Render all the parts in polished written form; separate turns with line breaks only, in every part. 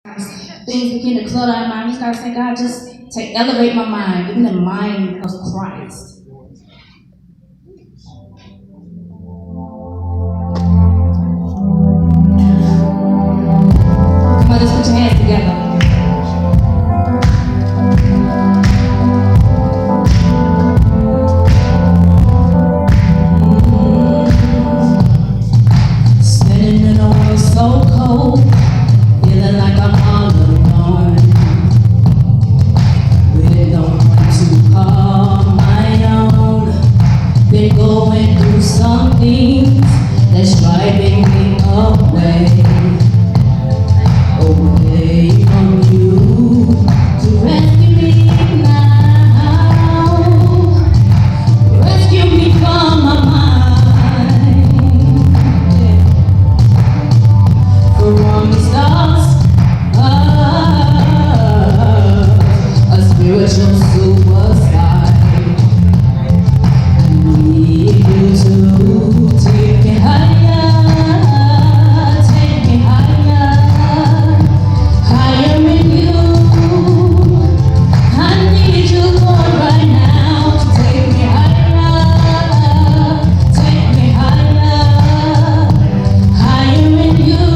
Things begin to clutter our mind. We start saying, God, just elevate my mind, give me the mind of Christ. Come on, just put your hands together. Spinning in a world so cold, feeling like I'm all alone. With no one to call my own. Been going through some things that's driving me away. Away from you to rescue me now. Rescue me from my mind. From these thoughts a spiritual suicide. I need you to take me higher, take me higher, higher in you. I need you, Lord, right now to take me higher, take me higher, higher in you.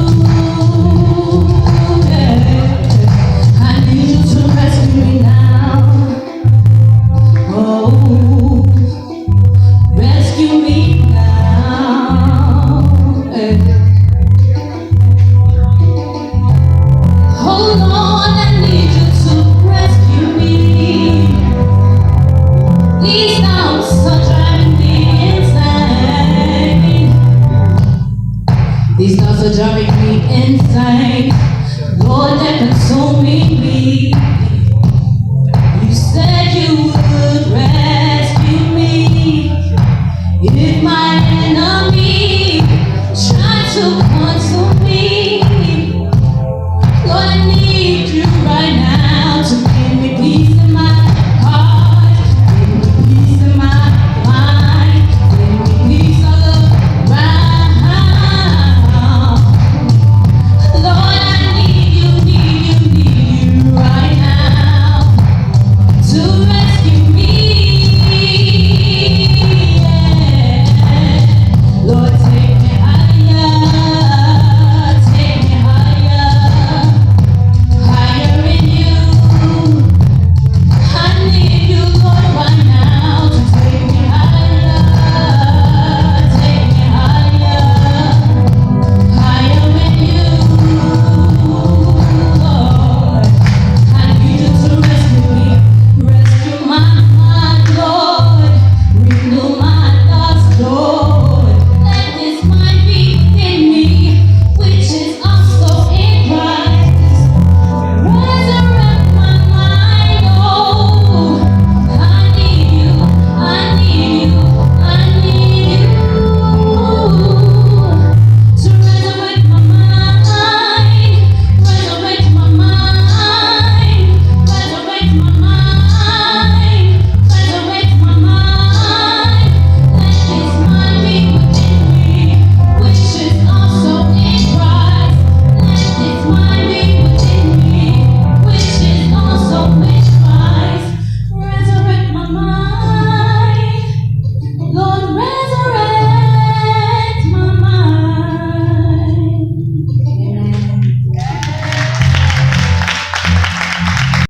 I need you to rescue me now. Oh, rescue me now. Hold on, I need you to rescue me. These thoughts are driving me insane. These thoughts are driving me insane. Lord, they consume me